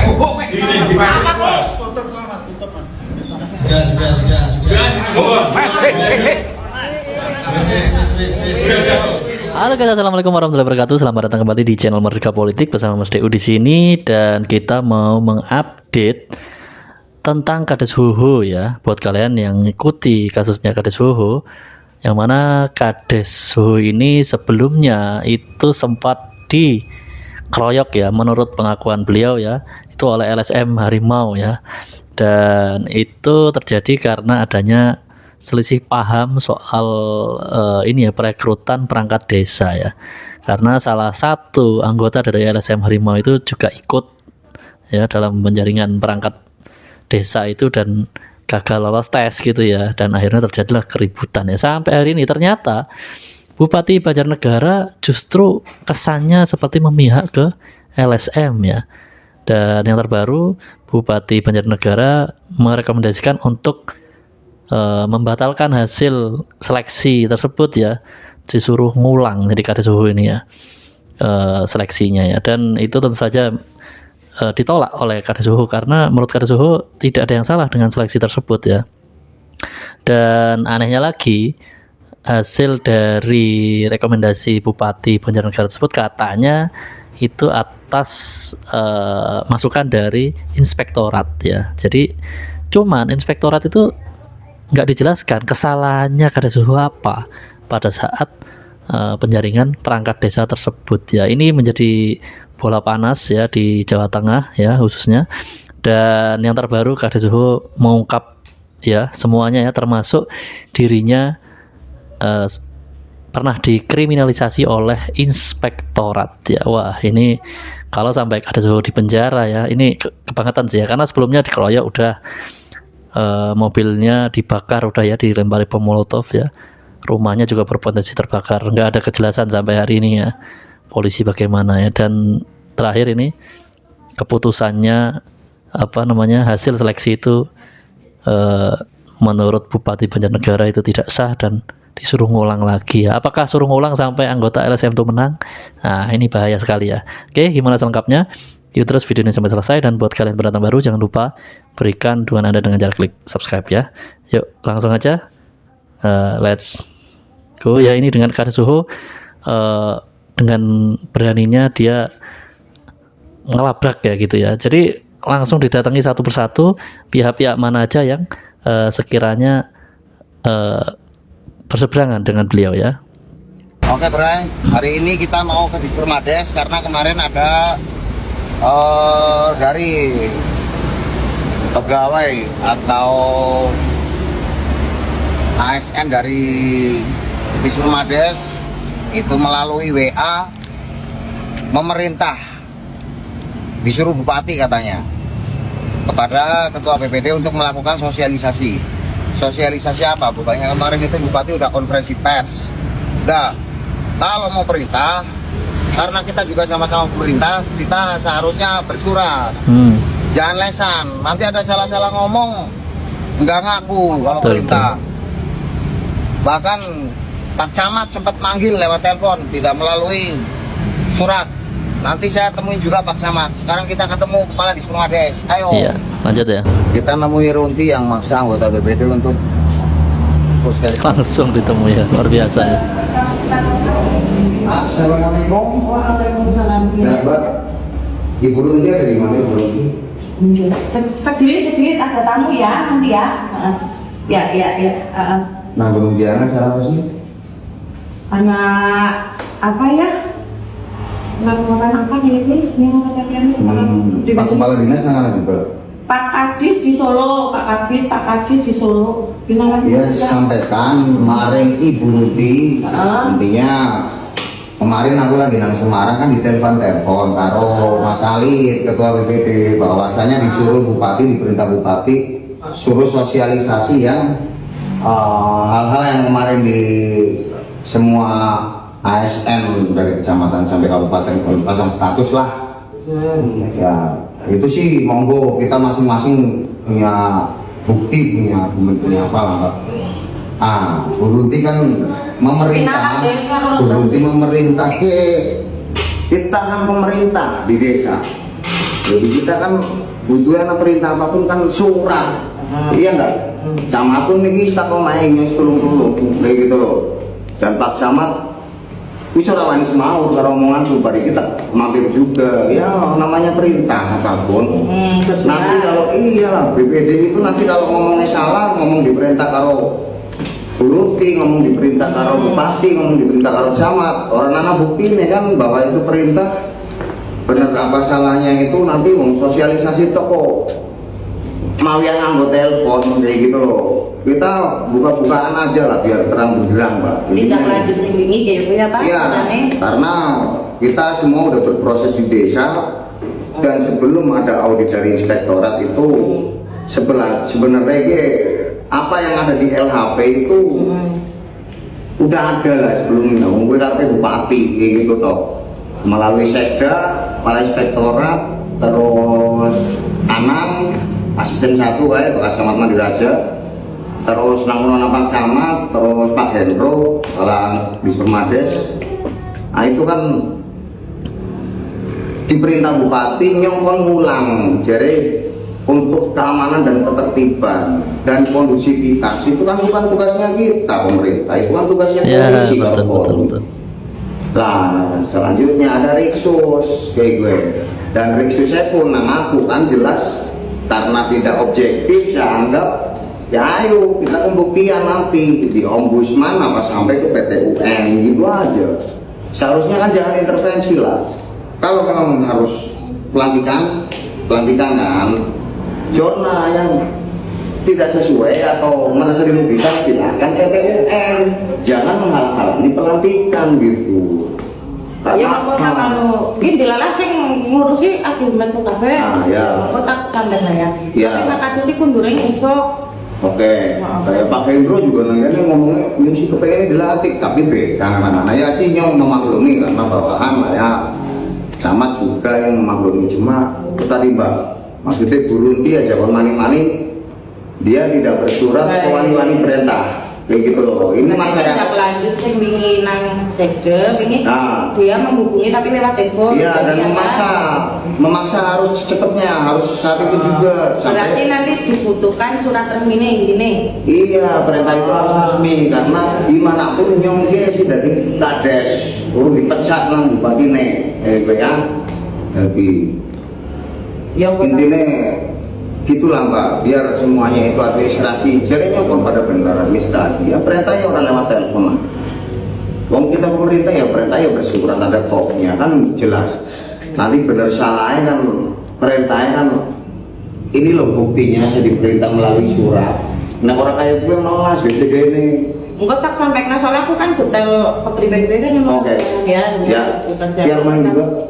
Halo guys, assalamualaikum warahmatullahi wabarakatuh. Selamat datang kembali di channel Merdeka Politik bersama Mas DU di sini, dan kita mau mengupdate tentang Kades Huhu ya. Buat kalian yang ikuti kasusnya Kades Huhu, yang mana Kades Huhu ini sebelumnya itu sempat dikeroyok ya, menurut pengakuan beliau ya, itu oleh LSM Harimau ya. Dan itu terjadi karena adanya selisih paham soal ini ya, perekrutan perangkat desa ya, karena salah satu anggota dari LSM Harimau itu juga ikut ya dalam penjaringan perangkat desa itu dan gagal lolos tes gitu ya, dan akhirnya terjadilah keributan ya. Sampai hari ini ternyata Bupati Banjarnegara justru kesannya seperti memihak ke LSM ya. Dan yang terbaru, Bupati Banjarnegara merekomendasikan untuk membatalkan hasil seleksi tersebut ya, disuruh ngulang jadi Kades Huhu ini ya, seleksinya ya. Dan itu tentu saja ditolak oleh Kades Huhu, karena menurut Kades Huhu tidak ada yang salah dengan seleksi tersebut ya. Dan anehnya lagi, hasil dari rekomendasi Bupati Banjarnegara tersebut katanya itu atas masukan dari inspektorat ya. Jadi cuman inspektorat itu nggak dijelaskan kesalahannya Kades Huhu apa pada saat penjaringan perangkat desa tersebut ya. Ini menjadi bola panas ya di Jawa Tengah ya khususnya. Dan yang terbaru, Kades Huhu mengungkap ya semuanya ya, termasuk dirinya pernah dikriminalisasi oleh inspektorat ya. Wah, ini kalau sampai Kades Huhu di penjara ya, ini kebangetan sih ya, karena sebelumnya dikeroyok udah, mobilnya dibakar udah ya, dilempari bom molotov ya, rumahnya juga berpotensi terbakar. Nggak ada kejelasan sampai hari ini ya polisi bagaimana ya. Dan terakhir ini keputusannya apa namanya, hasil seleksi itu menurut Bupati Banjarnegara itu tidak sah dan disuruh ngulang lagi ya. Apakah suruh ngulang sampai anggota LSM itu menang? Nah, ini bahaya sekali ya. Oke, gimana selengkapnya? Yuk terus video ini sampai selesai, dan buat kalian pendatang baru jangan lupa berikan dukungan Anda dengan cara klik subscribe ya. Yuk langsung aja, let's go ya. Ini dengan Kades Huhu dengan beraninya dia ngelabrak ya gitu ya. Jadi langsung didatangi satu persatu pihak-pihak mana aja yang sekiranya berseberangan dengan beliau ya. Oke Bray, hari ini kita mau ke Dispermades karena kemarin ada dari pegawai atau ASN dari Dispermades itu melalui WA memerintah, disuruh Bupati katanya kepada Ketua BPD untuk melakukan sosialisasi. Sosialisasi apa? Bukannya kemarin itu Bupati udah konferensi pers. Udah, kalau mau perintah, karena kita juga sama-sama pemerintah, kita seharusnya bersurat, jangan lesan. Nanti ada salah-salah ngomong, nggak ngaku kalau perintah. Bahkan Pak Camat sempat manggil lewat telepon, tidak melalui surat. Nanti saya temuin juga Pak Camat. Sekarang kita ketemu kepala Dispermades. Ayo. Iya, lanjut ya. Kita nemui Runti yang maksa anggota BPD untuk langsung ditemui ya, luar biasa ya. Assalamualaikum. Waalaikumsalam. Ibu Runti ada di mana, Ibu Runti? Sedikit ada tamu ya nanti ya. Ya. Nah, belum biarnya cara apa sih? Anak apa ya? Laporan apa sih? Yang Pak Kepala Dinas nangana juga. Pak Kadis di Solo, Pak Kadis di Solo. Gimana? Ya, sampaikan kemarin Ibu Runti. Intinya kemarin aku lagi nang Semarang kan ditelepon karo Mas Ali, Ketua BPD, bahwasanya disuruh Bupati, diperintah Bupati suruh sosialisasi yang hal-hal yang kemarin di semua ASN dari kecamatan sampai kabupaten pasang status lah. Ya itu sih monggo, kita masing-masing punya bukti, punya apa lah. Bu Runti kan memerintah, Bu Runti memerintah kita kan pemerintah di desa. Jadi kita kan butuhnya perintah apapun kan surat. Iya enggak? Camatun niki tak main yang tulung kayak gitu loh. Dan Pak Camat wis ora wani semaur karo omongan pribadi kita mampir juga. Ya namanya perintah apapun. Nanti kalau iyalah BPD itu nanti kalau ngomongnya salah, ngomong diperintah karo Buluti, ngomong diperintah karo bupati, ngomong diperintah karo camat. Orang anak bukti nih kan bahwa itu perintah. Bener apa salahnya itu nanti sosialisasi toko. Mau yang nganggo telepon kayak gitu loh. Kita buka-bukaan aja lah biar terang benderang, Mbak. Tidak lanjut sing wingi gitu ya Pak. Iya, karena kita semua udah berproses di desa dan sebelum ada audit dari inspektorat itu sebenarnya apa yang ada di LHP itu udah ada lah sebelumnya. Mungkin karena bupati kayak gitu toh melalui sekda, melalui inspektorat, terus Anang asisten 1 kayak Pak Camat Mandiraja, terus Nangono Pak Camat, terus Pak Hendro kalau di Permades. Nah itu kan diperintah bupati nyongkon ngulang jadi untuk keamanan dan ketertiban dan kondusivitas itu kan bukan tugasnya kita pemerintah, itu kan tugasnya polisi. Betul. Lah selanjutnya ada Riksus kayak gue, dan Riksusnya pun aku kan jelas karena tidak objektif saya anggap ya ayo kita pembuktian nanti di ombudsman apa sampai ke PT UN gitu aja. Seharusnya kan jangan intervensi lah. Kalau memang harus pelantikan kan zona yang tidak sesuai atau merasa dirugikan silakan PT UN, jangan menghalang-halangi pelantikan gitu. Ya kota kalau mungkin dilalah sing ngurusi argumen tuh kafe. Ya. Kota sampai saya. Ya. Tapi Pak Kadus sih kundurnya iso. Oke, kayak Pak Hendro juga nanya ngomongnya musik kepengen dilatih, tapi beda mana ya sih yang memaklumi karena bawahan lah ya. Camat juga yang memaklumi, cuma itu tadi Mbak, maksudnya Burunti aja mani-mani dia tidak bersurat ke wali-wali perintah kayak gitu loh. Ini masyarakat tidak lanjut sing wingi nang sekde wingi dia menghubungi tapi lewat telepon. Iya, dan memaksa harus cepatnya, harus saat itu juga. Berarti nanti dibutuhkan surat resminya ini. Iya, perintah itu harus resmi karena dimanapun nyong dia sih dari kades urung dipecat nang bupati nih gue ya. Jadi intinya gitulah Mbak, biar semuanya itu administrasi jadinya pun pada benar administrasi ya, perintahnya orang lewat telepon lah. Wong kita pemerintah ya perintah ya bersurat ada kopnya kan jelas. Nanti benar salahnya kan perintahnya kan ini loh buktinya saya diperintah melalui surat. Nah orang kayak gue nolas gitu gini. Enggak tak sampai nah soalnya aku kan detail pribadi kan yang Oke. Ya. Biar main juga.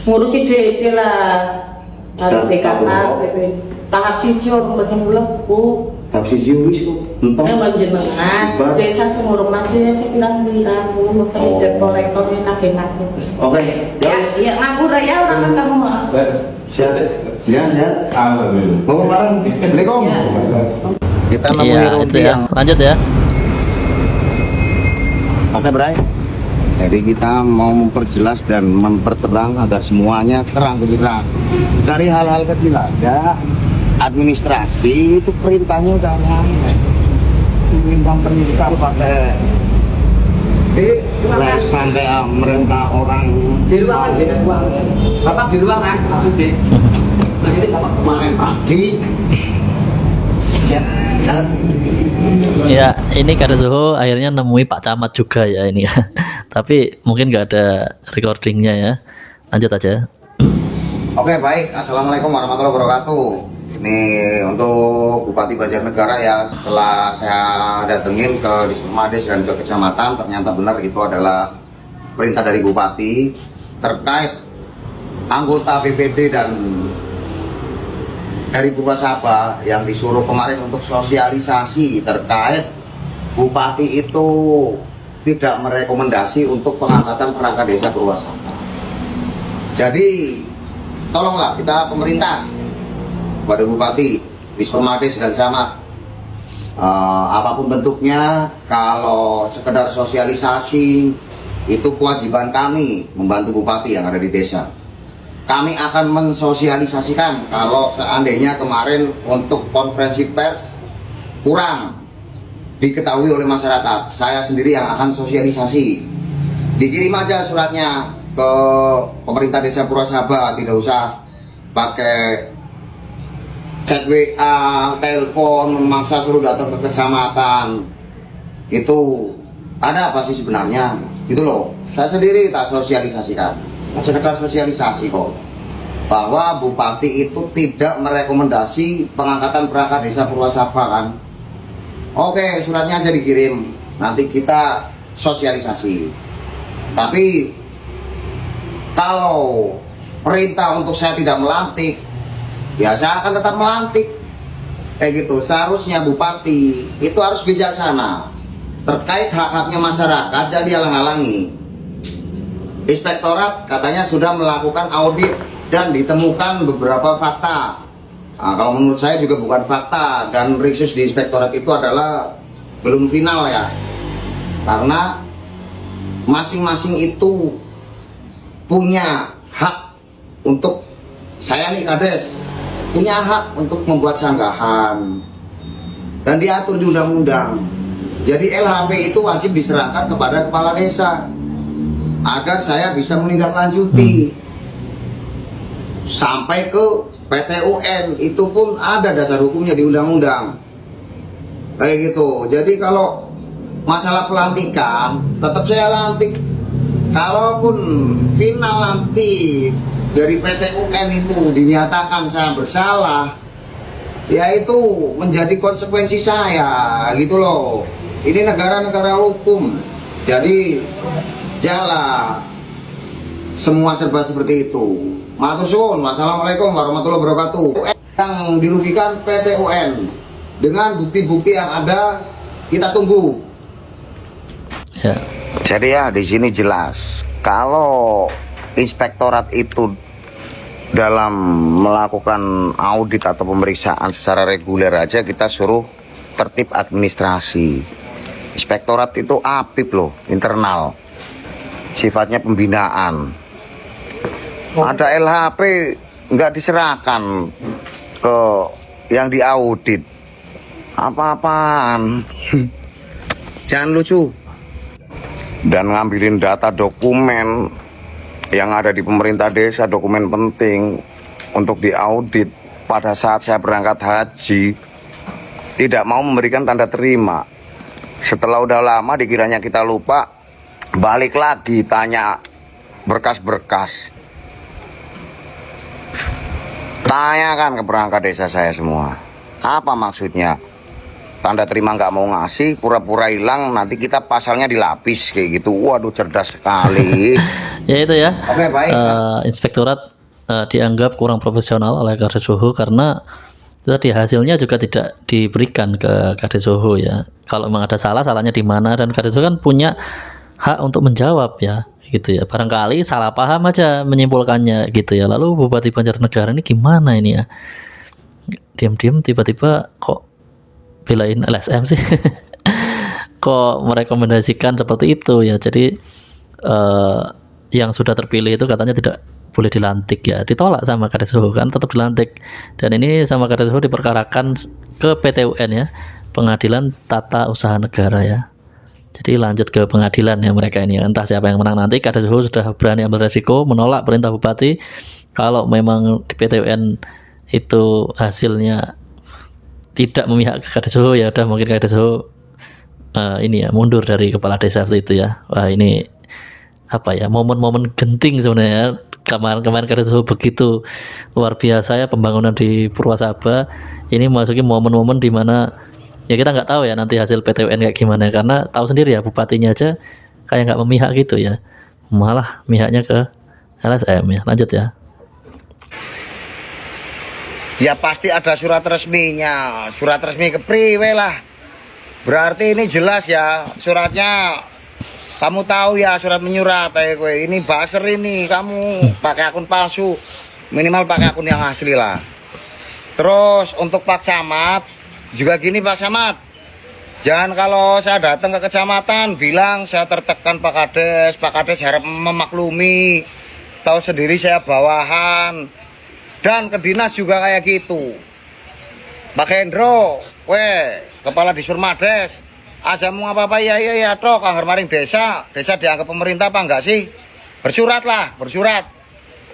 Ngurusi DD lah. Dari BKK, tahap siji orang bagian lebu. Tahap siji wis kok. Entong. Menjenengan desa Sumurung Nanti ya sekitar bilang mau kayak kolektornya nake-nake. Oke. Ya ngapura ya orang ketemu. Siap. Ya. Mau bareng. Assalamualaikum. Kita Iya, itu ya. Lanjut ya. Oke, Bray. Jadi kita mau memperjelas dan memperterang agar semuanya terang benderang. Dari hal-hal kecil aja, administrasi itu perintahnya udah aneh. Perintah pakai sampai merintah orang di ruangan Bapak di ruangan maksudnya. Nah ini Bapak kemarin tadi Ya, ini Kadasuho akhirnya nemui Pak Camat juga ya ini ya. Tapi mungkin nggak ada recordingnya ya. Lanjut aja. Oke, baik. Assalamualaikum warahmatullahi wabarakatuh. Ini untuk Bupati Banjarnegara ya, setelah saya datengin ke Dispermades dan ke kecamatan, ternyata benar itu adalah perintah dari Bupati terkait anggota BPD dan dari Purwasaba yang disuruh kemarin untuk sosialisasi terkait Bupati itu tidak merekomendasi untuk pengangkatan perangkat desa Purwasaba. Jadi tolonglah kita pemerintah pada Bupati, Dispermades dan Camat, apapun bentuknya, kalau sekedar sosialisasi itu kewajiban kami membantu Bupati yang ada di desa. kami akan mensosialisasikan kalau seandainya kemarin untuk konferensi pers kurang diketahui oleh masyarakat. Saya sendiri yang akan sosialisasi. Dikirim aja suratnya ke pemerintah desa Purwasaba, tidak usah pakai chat WA, telepon, memaksa suruh datang ke kecamatan. Itu ada apa sih sebenarnya? Gitu loh. Saya sendiri tak sosialisasikan. Sekedar sosialisasi kok, bahwa bupati itu tidak merekomendasi pengangkatan perangkat desa Purwasaba kan. Oke, suratnya aja dikirim, nanti kita sosialisasi. Tapi kalau perintah untuk saya tidak melantik, ya saya akan tetap melantik. Kayak gitu. Seharusnya bupati itu harus bijaksana terkait hak-haknya masyarakat, jangan dihalang-halangi. Inspektorat katanya sudah melakukan audit dan ditemukan beberapa fakta. Nah, kalau menurut saya juga bukan fakta, dan riksus di inspektorat itu adalah belum final ya, karena masing-masing itu punya hak untuk, saya nih kades punya hak untuk membuat sanggahan dan diatur di undang-undang. Jadi LHP itu wajib diserahkan kepada kepala desa agar saya bisa menindaklanjuti sampai ke PT UN. Itu pun ada dasar hukumnya di undang-undang kayak gitu. Jadi kalau masalah pelantikan tetap saya lantik. Kalaupun final nanti dari PT UN itu dinyatakan saya bersalah, ya itu menjadi konsekuensi saya gitu loh. Ini negara-negara hukum, jadi janganlah semua serba seperti itu. Matur suwun. Wassalamualaikum warahmatullahi wabarakatuh. Yang dirugikan PT UN dengan bukti-bukti yang ada, kita tunggu. Ya. Jadi ya di sini jelas kalau inspektorat itu dalam melakukan audit atau pemeriksaan secara reguler aja kita suruh tertib administrasi. Inspektorat itu apip loh, internal, sifatnya pembinaan. Ada LHP nggak diserahkan ke yang diaudit, apa-apaan. Jangan lucu. Dan ngambilin data dokumen yang ada di pemerintah desa, dokumen penting untuk diaudit. Pada saat saya berangkat haji, tidak mau memberikan tanda terima. Setelah udah lama dikiranya kita lupa, balik lagi tanya berkas-berkas. Tanyakan ke perangkat desa saya semua, apa maksudnya? Tanda terima nggak mau ngasih, pura-pura hilang, nanti kita pasalnya dilapis kayak gitu. Waduh, cerdas sekali. Ya itu ya. Oke, baik. Inspektorat dianggap kurang profesional oleh Kadeshuhu karena tadi hasilnya juga tidak diberikan ke Kadeshuhu ya. Kalau memang ada salah, salahnya di mana, dan Kadeshuhu kan punya hak untuk menjawab ya, gitu ya. Barangkali salah paham aja menyimpulkannya gitu ya. Lalu Bupati Banjarnegara ini gimana ini ya? Diam-diam tiba-tiba kok belain LSM sih. Kok merekomendasikan seperti itu ya. Jadi yang sudah terpilih itu katanya tidak boleh dilantik ya, ditolak sama Kadeshuhu kan, tetap dilantik. Dan ini sama Kadeshuhu diperkarakan ke PT UN ya, Pengadilan Tata Usaha Negara ya. Jadi lanjut ke pengadilan ya mereka ini, entah siapa yang menang nanti. Kadeshuhu sudah berani ambil resiko menolak perintah bupati. Kalau memang di PT UN itu hasilnya tidak memihak ke Kadeshuhu, ya udah mungkin Kadeshuhu ini ya mundur dari kepala desa itu ya. Wah, ini apa ya, momen-momen genting sebenarnya. Kemarin Kadeshuhu begitu luar biasa ya pembangunan di Purwasaba. Ini masukin momen-momen di mana ya kita nggak tahu ya nanti hasil PT UN kayak gimana, karena tahu sendiri ya bupatinya aja kayak nggak memihak gitu ya, malah mihaknya ke LSM ya. Lanjut ya. Ya pasti ada surat resminya, surat resmi kepriwe lah. Berarti ini jelas ya suratnya. Kamu tahu ya surat menyurat kayak gue ini baser ini, kamu pakai akun palsu, minimal pakai akun yang asli lah. Terus untuk Pak Camat juga gini Pak Camat, jangan kalau saya datang ke kecamatan bilang saya tertekan Pak Kades harap memaklumi. tahu sendiri saya bawahan, dan ke dinas juga kayak gitu. Pak Hendro, kepala Dispermades, aja mau apa-apa ya toh, kangger maring desa dianggap pemerintah apa enggak sih? Bersurat lah, bersurat.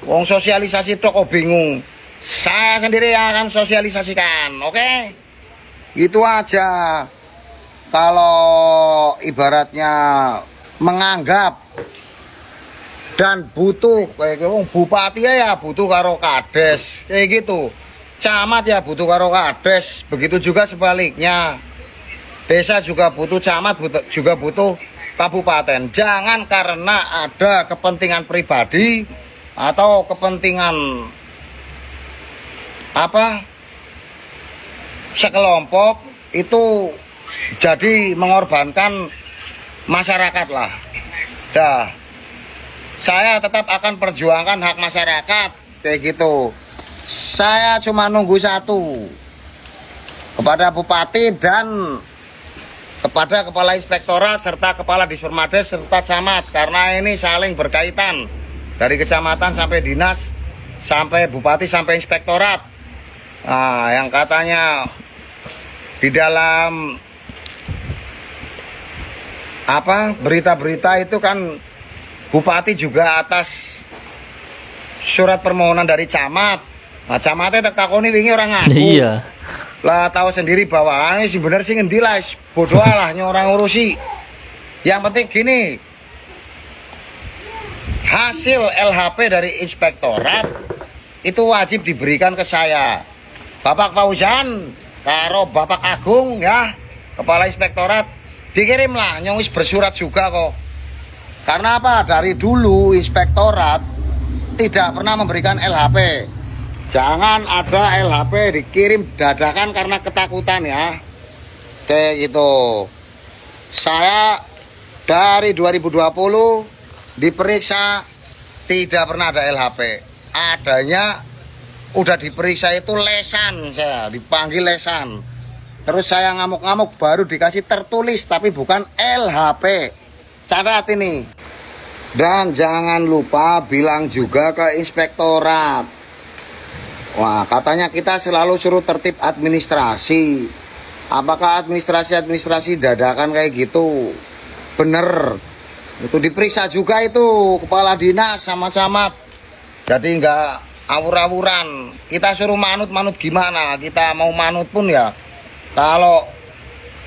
Wong sosialisasi tok kok bingung. Saya sendiri yang akan sosialisasikan, oke? Itu aja. Kalau ibaratnya menganggap dan butuh kayak bupati ya butuh karo kades kayak gitu, camat ya butuh karo kades, begitu juga sebaliknya, desa juga butuh camat, juga butuh kabupaten. Jangan karena ada kepentingan pribadi atau kepentingan apa sekelompok itu jadi mengorbankan masyarakat lah. Dah, saya tetap akan perjuangkan hak masyarakat kayak gitu. Saya cuma nunggu satu, kepada bupati dan kepada kepala inspektorat serta kepala Dispermades serta camat, karena ini saling berkaitan dari kecamatan sampai dinas sampai bupati sampai inspektorat. Nah, yang katanya di dalam apa berita-berita itu kan bupati juga atas surat permohonan dari camat. Nah, camatnya takoni wingi orang ngaku. Iya. Lah tahu sendiri bahwa ini sih bener sih ngendi lah, bodoh lah orang ngurusi. Yang penting gini, hasil LHP dari inspektorat itu wajib diberikan ke saya, Bapak Fauzan karo Bapak Agung ya, kepala inspektorat, dikirimlah nyongis bersurat juga kok. Karena apa? Dari dulu inspektorat tidak pernah memberikan LHP. Jangan ada LHP dikirim dadakan karena ketakutan ya. Kayak gitu. Saya dari 2020 diperiksa tidak pernah ada LHP. Adanya udah diperiksa itu lesan, saya dipanggil lesan. Terus saya ngamuk-ngamuk baru dikasih tertulis tapi bukan LHP. Catat ini. Dan jangan lupa bilang juga ke inspektorat. Wah, katanya kita selalu suruh tertib administrasi. Apakah administrasi dadakan kayak gitu? Bener. Itu diperiksa juga itu kepala dinas sama camat. Jadi enggak awur-awuran. Kita suruh manut-manut gimana? Kita mau manut pun ya, kalau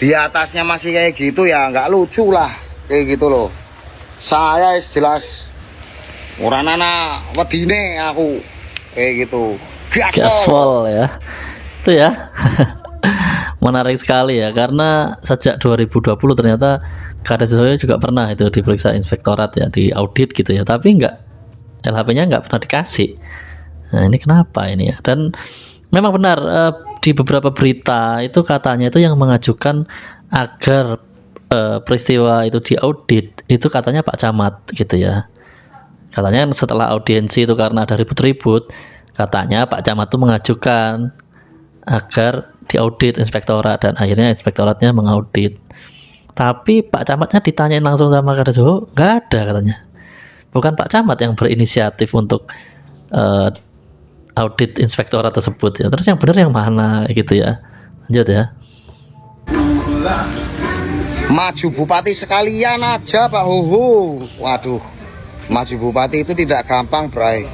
di atasnya masih kayak gitu ya enggak lucu lah. Kayak gitu loh. Saya jelas ora nana wedine aku. Kayak gitu. Gaspol ya, itu ya. Menarik sekali ya, karena sejak 2020 ternyata Kades juga pernah itu diperiksa inspektorat ya, di audit gitu ya, tapi LHP-nya nggak pernah dikasih. Nah ini kenapa ini ya? Dan memang benar di beberapa berita itu katanya itu yang mengajukan agar peristiwa itu diaudit itu katanya Pak Camat gitu ya. Katanya setelah audiensi itu karena ada ribut-ribut, katanya Pak Camat itu mengajukan agar diaudit inspektorat dan akhirnya inspektoratnya mengaudit. Tapi Pak Camatnya ditanyain langsung sama Kadesho, nggak ada katanya. Bukan Pak Camat yang berinisiatif untuk audit inspektorat tersebut ya. Terus yang benar yang mana gitu ya. Lanjut ya. Maju bupati sekalian aja Pak Huhu. Waduh, maju bupati itu tidak gampang, Bray.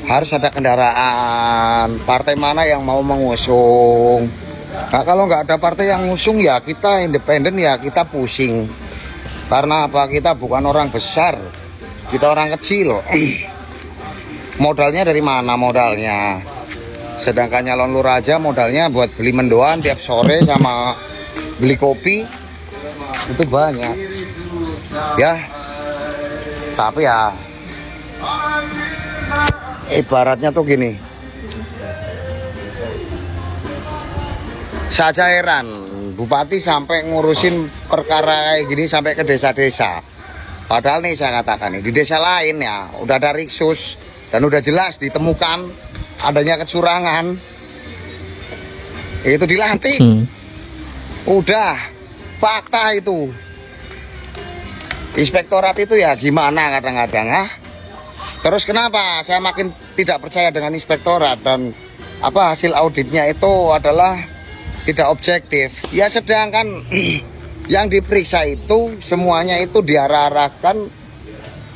Harus ada kendaraan, partai mana yang mau mengusung. Nah, kalau nggak ada partai yang ngusung ya kita independen ya kita pusing. Karena apa? Kita bukan orang besar, kita orang kecil. Modalnya dari mana modalnya? Sedangkan nyalon lurah aja modalnya buat beli mendoan tiap sore sama beli kopi itu banyak. Ya, tapi ya ibaratnya tuh gini, saja heran bupati sampai ngurusin perkara kayak gini sampai ke desa-desa. Padahal nih saya katakan nih di desa lain ya udah ada riksus dan udah jelas ditemukan adanya kecurangan, itu dilantik. Udah fakta itu. Inspektorat itu ya gimana kadang-kadang Terus kenapa saya makin tidak percaya dengan inspektorat dan hasil auditnya itu adalah tidak objektif. Ya sedangkan yang diperiksa itu semuanya itu diarah-arahkan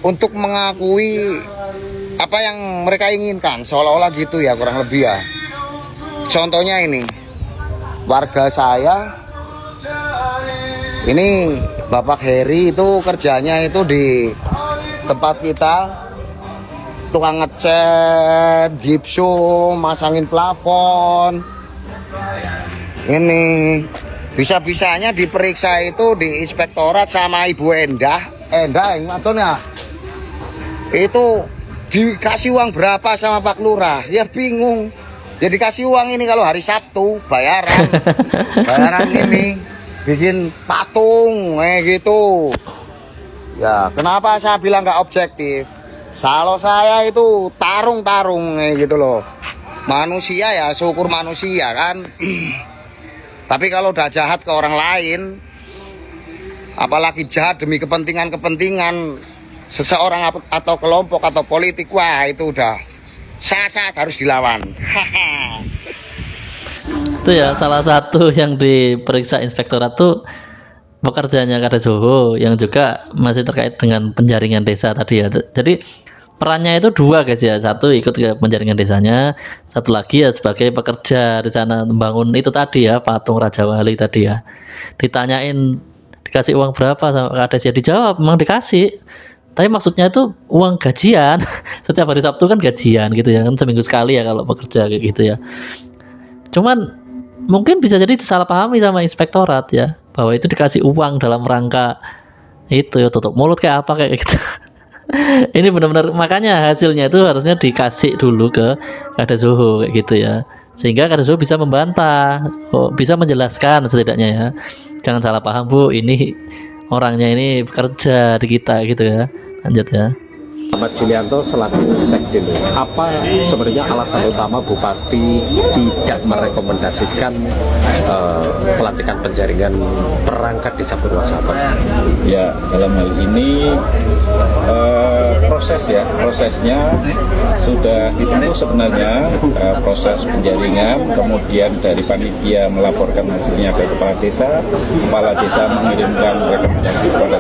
untuk mengakui apa yang mereka inginkan, seolah-olah gitu ya, kurang lebih ya. Contohnya ini, warga saya ini Bapak Heri itu kerjanya itu di tempat kita, tukang ngecat, gipsum, masangin plafon. Ini bisa-bisanya diperiksa itu di inspektorat sama Ibu Endah ya. Itu dikasih uang berapa sama Pak Lurah? Ya bingung. Jadi kasih uang ini kalau hari Sabtu bayaran ini bikin patung gitu. Ya kenapa saya bilang nggak objektif? Kalau saya itu tarung-tarung gitu loh. Manusia ya syukur manusia kan. Tapi kalau udah jahat ke orang lain, apalagi jahat demi kepentingan seseorang atau kelompok atau politik, wah itu udah sah-sah harus dilawan. Itu ya salah satu yang diperiksa inspektorat tuh pekerjaannya Kades Hoho yang juga masih terkait dengan penjaringan desa tadi ya. Jadi perannya itu dua guys ya, satu ikut ke penjaringan desanya, satu lagi ya sebagai pekerja di sana membangun itu tadi ya, patung Raja Wali tadi ya. Ditanyain dikasih uang berapa sama Kades ya, dijawab memang dikasih, tapi maksudnya itu uang gajian. Setiap hari Sabtu kan gajian gitu ya, kan seminggu sekali ya kalau bekerja kayak gitu ya. Cuman mungkin bisa jadi disalahpahami sama inspektorat ya, bahwa itu dikasih uang dalam rangka itu ya, tutup mulut kayak apa kayak gitu. Ini benar-benar makanya hasilnya itu harusnya dikasih dulu ke Kades Hoho kayak gitu ya, sehingga Kades Hoho bisa membantah, bisa menjelaskan setidaknya ya. Jangan salah paham Bu, ini orangnya ini bekerja di kita gitu ya. Lanjut ya. Ahmad Julianto selaku Sekjen, apa sebenarnya alasan utama Bupati tidak merekomendasikan pelantikan penjaringan perangkat desa Purwasabah? Ya, dalam hal ini prosesnya sudah ditempuh sebenarnya, proses penjaringan, kemudian dari panitia melaporkan hasilnya ke kepala desa mengirimkan rekomendasi kepada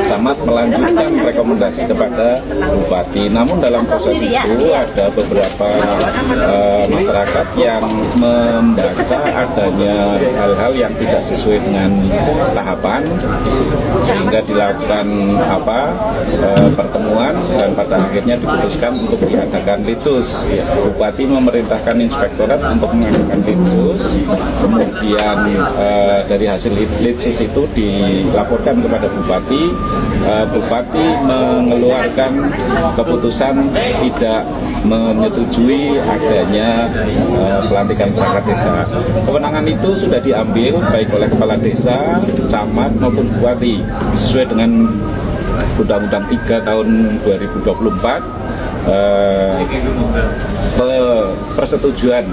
camat melanjutkan rekomendasi kepada bupati. Namun dalam proses itu ada beberapa masyarakat yang membaca adanya hal-hal yang tidak sesuai dengan tahapan, sehingga dilakukan pertemuan dan pada akhirnya diputuskan untuk diadakan litsus. Bupati memerintahkan inspektorat untuk mengadakan litsus, kemudian dari hasil litsus itu dilaporkan kepada bupati. Bupati mengeluarkan keputusan tidak menyetujui adanya pelantikan perangkat desa. Kewenangan itu sudah diambil baik oleh kepala desa, camat maupun bupati sesuai dengan Undang-Undang 3 tahun 2024. Persetujuan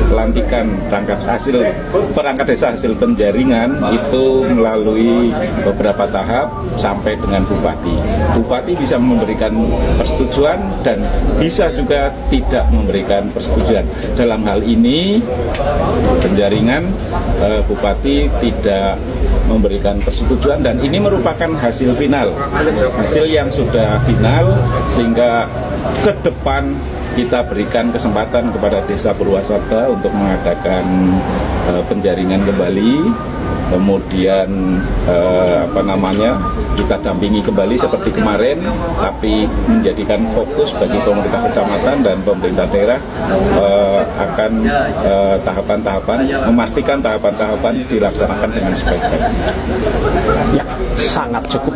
pelantikan perangkat desa hasil penjaringan itu melalui beberapa tahap sampai dengan bupati. Bupati bisa memberikan persetujuan dan bisa juga tidak memberikan persetujuan. Dalam hal ini penjaringan, bupati tidak memberikan persetujuan dan ini merupakan hasil final, hasil yang sudah final, sehingga ke depan kita berikan kesempatan kepada Desa Purwasabah untuk mengadakan penjaringan kembali, kemudian kita dampingi kembali seperti kemarin, tapi menjadikan fokus bagi pemerintah kecamatan dan pemerintah daerah akan memastikan tahapan-tahapan dilaksanakan dengan sebaik-baiknya. Ya, sangat cukup.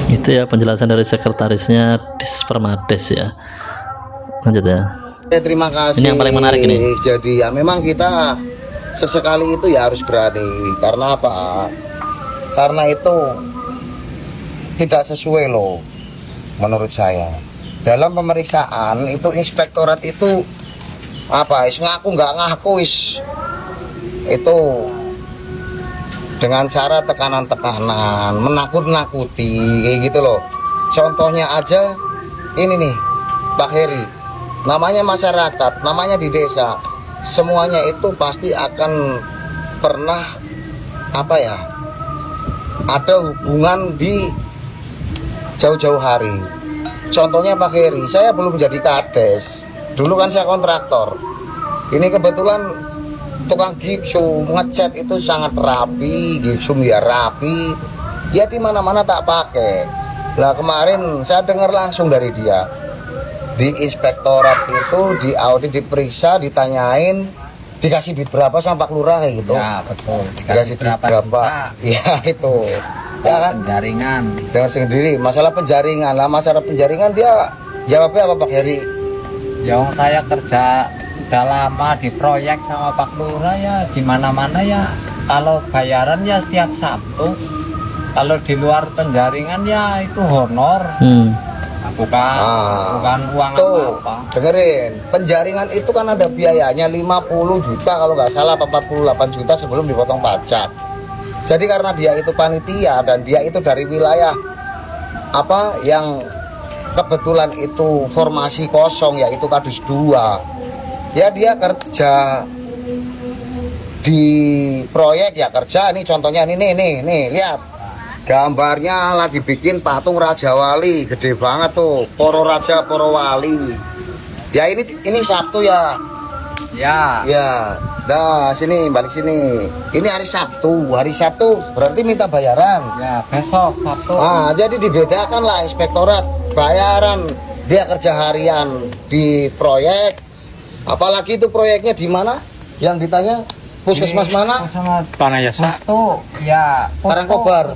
Itu ya penjelasan dari sekretarisnya Dispermades ya. Lanjut ya. Terima kasih. Ini yang paling menarik ini. Jadi ya memang kita sesekali itu ya harus berani. Karena apa? Karena itu tidak sesuai loh menurut saya. Dalam pemeriksaan itu inspektorat itu ngaku nggak ngaku itu dengan cara tekanan-tekanan, menakut-nakuti kayak gitu loh. Contohnya aja ini nih, Pak Heri, namanya masyarakat, namanya di desa, semuanya itu pasti akan pernah apa ya, ada hubungan di jauh-jauh hari. Contohnya Pak Heri, saya belum jadi kades, dulu kan saya kontraktor. Ini kebetulan tukang gipsum, ngecat itu sangat rapi, gipsum ya rapi, ya di mana-mana tak pakai. Lah kemarin saya dengar langsung dari dia, di inspektorat itu di audit, diperiksa, ditanyain, dikasih duit berapa sama Pak Lurah kayak gitu. Ya betul. Dikasih duit berapa? Ya itu. Ya kan? Jaringan. Dengar sendiri masalah penjaringan lah, masalah penjaringan dia jawabnya apa Pak Heri? Yang saya kerja udah lama di proyek sama Pak Lurah ya, di mana-mana ya. Kalau bayaran ya setiap Sabtu. Kalau di luar penjaringan ya itu honor. Bukan uang tuh, apa-apa. dengerin, penjaringan itu kan ada biayanya 50 juta kalau nggak salah, 48 juta sebelum dipotong pajak. Jadi karena dia itu panitia dan dia itu dari wilayah apa yang kebetulan itu formasi kosong, yaitu Kadis 2, ya dia kerja di proyek ya kerja. Ini contohnya nih lihat gambarnya, lagi bikin patung Raja Wali gede banget tuh, Poro Raja Poro Wali. Ya ini Sabtu ya. Ya. Nah, sini balik sini. Ini hari Sabtu berarti minta bayaran. Ya besok Sabtu. Nah, jadi dibedakan lah inspektorat bayaran. Dia kerja harian di proyek. Apalagi itu proyeknya di mana? Yang ditanya puskesmas mana? Pustu, ya. Karangkobar.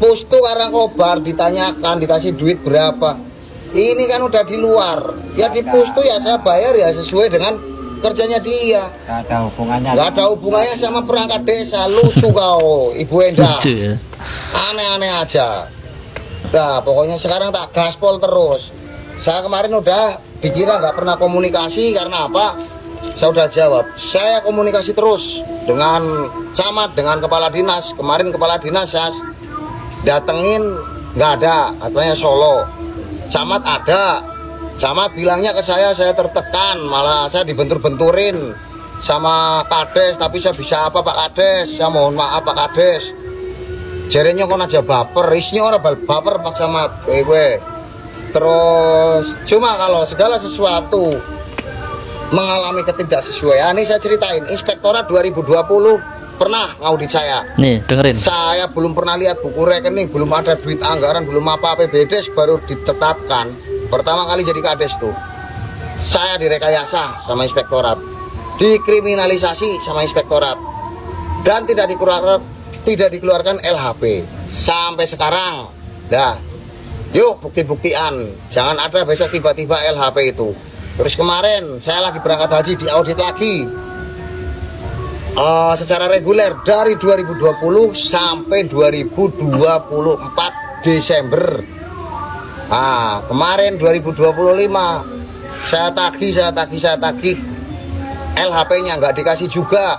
Pustu Karangkobar, ditanyakan, dikasih duit berapa. Ini kan udah di luar. Ya di Pustu ya saya bayar ya sesuai dengan kerjanya dia. Gak ada hubungannya. Gak ada hubungannya sama perangkat desa. Lucu kau, Ibu Enda. Lucu ya. Aneh-aneh aja. Nah, pokoknya sekarang tak gaspol terus. Saya kemarin udah dikira nggak pernah komunikasi karena apa? Saya udah jawab, saya komunikasi terus dengan camat, dengan kepala dinas. Kemarin kepala dinas saya datengin, nggak ada, katanya Solo. Camat ada, camat bilangnya ke saya tertekan, malah saya dibentur-benturin sama Kades. Tapi saya bisa apa Pak Kades? Saya mohon maaf Pak Kades. Jarinya kok aja baper, isnya orang baper Pak Camat, gue. Terus cuma kalau segala sesuatu mengalami ketidaksesuaian, ini saya ceritain, inspektorat 2020 pernah ngaudit saya. Nih, dengerin. Saya belum pernah lihat buku rekening, belum ada duit anggaran, belum apa APBD baru ditetapkan. Pertama kali jadi kades tuh, saya direkayasa sama inspektorat, dikriminalisasi sama inspektorat, dan tidak dikeluarkan LHP sampai sekarang. Dah, yuk bukti-buktian, jangan ada besok tiba-tiba LHP itu. Terus kemarin saya lagi berangkat haji, diaudit lagi secara reguler dari 2020 sampai 2024 Desember. Nah, kemarin 2025 saya tagih, LHP-nya nggak dikasih juga.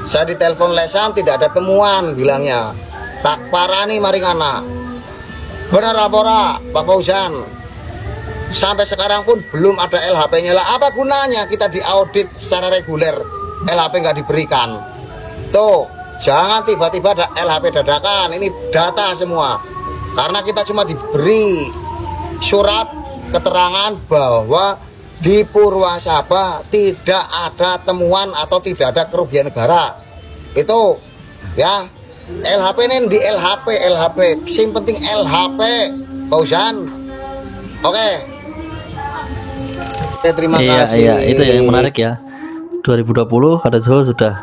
Saya ditelepon lesan, tidak ada temuan, bilangnya tak parani maringana. Benar lapora Pak Fauzan. Sampai sekarang pun belum ada LHP-nya. Lah apa gunanya kita diaudit secara reguler, LHP nggak diberikan? Tuh, jangan tiba-tiba ada LHP dadakan. Ini data semua. Karena kita cuma diberi surat keterangan bahwa di Purwasaba tidak ada temuan atau tidak ada kerugian negara. Itu ya, LHP ini di LHP. Sing penting LHP, Fauzan. Oke. Terima kasih. Iya, itu ya yang menarik ya. 2020 Kadis sudah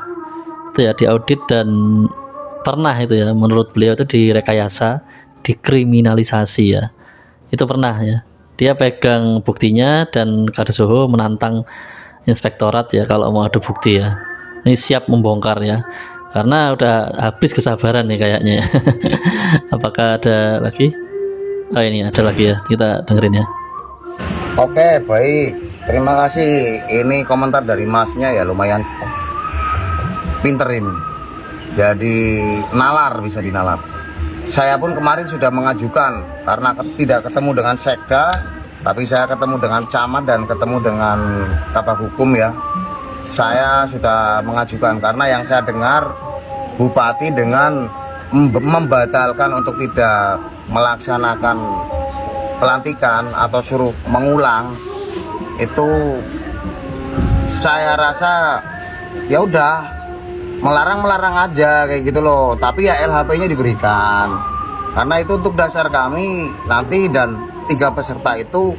itu ya diaudit dan pernah itu ya, menurut beliau itu direkayasa, dikriminalisasi ya. Itu pernah ya. Dia pegang buktinya dan Kadis menantang inspektorat ya kalau mau adu bukti ya. Ini siap membongkar ya. Karena udah habis kesabaran nih kayaknya. Apakah ada lagi? Oh ini ada lagi ya. Kita dengerin ya. Oke, baik. Terima kasih. Ini komentar dari masnya ya, lumayan pinter ini. Jadi nalar, bisa dinalar. Saya pun kemarin sudah mengajukan karena tidak ketemu dengan sekda, Tapi saya ketemu dengan camat dan ketemu dengan kabak hukum ya. Saya sudah mengajukan karena yang saya dengar bupati dengan membatalkan untuk tidak melaksanakan pelantikan atau suruh mengulang itu, saya rasa ya udah melarang aja kayak gitu loh. Tapi ya LHP-nya diberikan karena itu untuk dasar kami nanti, dan 3 peserta itu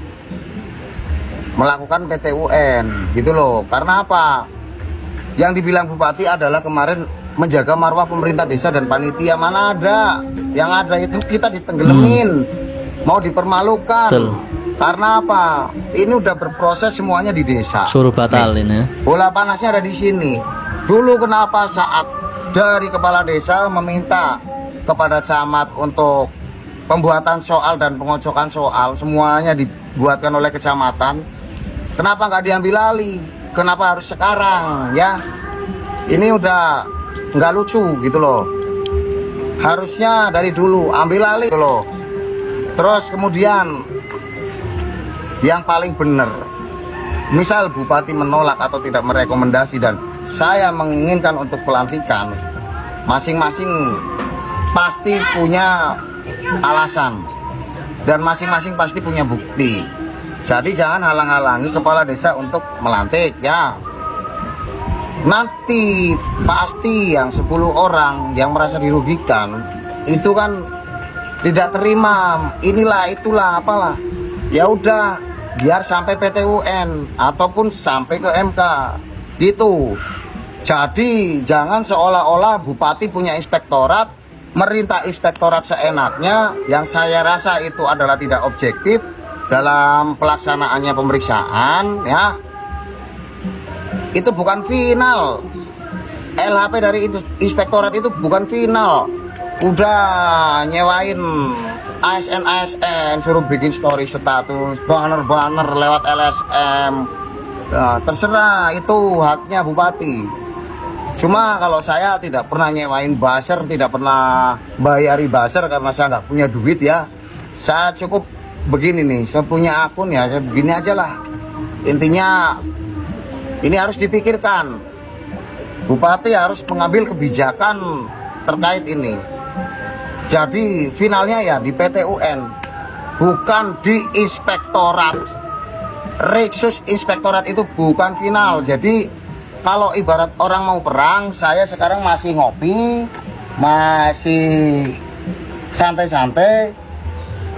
melakukan PTUN gitu loh. Karena apa? Yang dibilang bupati adalah kemarin menjaga marwah pemerintah desa dan panitia, mana ada. Yang ada itu kita ditenggelamin, mau dipermalukan. Betul. Karena apa? Ini udah berproses semuanya di desa. Suruh batalin ya. Bola panasnya ada di sini. Dulu kenapa saat dari kepala desa meminta kepada camat untuk pembuatan soal dan pengocokan soal, semuanya dibuatkan oleh kecamatan. Kenapa nggak diambil alih? Kenapa harus sekarang ya? Ini udah nggak lucu gitu loh. Harusnya dari dulu ambil alih gitu loh. Terus kemudian yang paling benar, misal bupati menolak atau tidak merekomendasi dan saya menginginkan untuk pelantikan, masing-masing pasti punya alasan dan masing-masing pasti punya bukti. Jadi jangan halang-halangi kepala desa untuk melantik ya. Nanti pasti yang 10 orang yang merasa dirugikan itu kan tidak terima, inilah itulah apalah. Ya udah, biar sampai PTUN ataupun sampai ke MK gitu. Jadi jangan seolah-olah bupati punya inspektorat, merintah inspektorat seenaknya, yang saya rasa itu adalah tidak objektif dalam pelaksanaannya pemeriksaan ya. Itu bukan final. LHP dari inspektorat itu bukan final. Udah nyewain ASN suruh bikin story status, banner lewat LSM. Nah, terserah, itu haknya bupati. Cuma kalau saya tidak pernah nyewain buzzer, tidak pernah bayari buzzer karena saya nggak punya duit ya. Saya cukup begini nih, saya punya akun ya, saya begini aja lah. Intinya ini harus dipikirkan. Bupati harus mengambil kebijakan terkait ini. Jadi finalnya ya di PTUN, bukan di inspektorat. Reksus inspektorat itu bukan final. Jadi kalau ibarat orang mau perang, saya sekarang masih ngopi, masih santai-santai,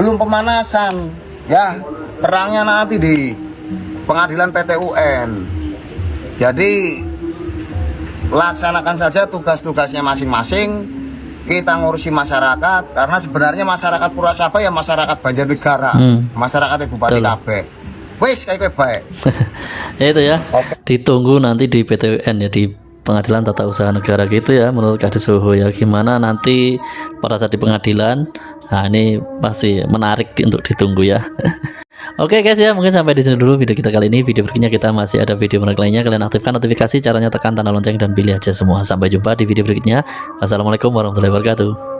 belum pemanasan ya. Perangnya nanti di pengadilan PTUN. Jadi laksanakan saja tugas-tugasnya masing-masing. Kita ngurusi masyarakat, karena sebenarnya masyarakat Purwasaba ya masyarakat Banjarnegara, masyarakat Bupati Kabeh. Wis kayak baik. Ya itu ya. Ditunggu nanti di PTUN ya, di Pengadilan Tata Usaha Negara gitu ya, menurut Kadis Suhu ya. Gimana nanti pada saat di pengadilan. Nah ini pasti menarik untuk ditunggu ya. Oke guys ya, mungkin sampai di sini dulu video kita kali ini. Video berikutnya kita masih ada video menarik lainnya. Kalian aktifkan notifikasi, caranya tekan tanda lonceng dan pilih aja semua. Sampai jumpa di video berikutnya. Wassalamualaikum warahmatullahi wabarakatuh.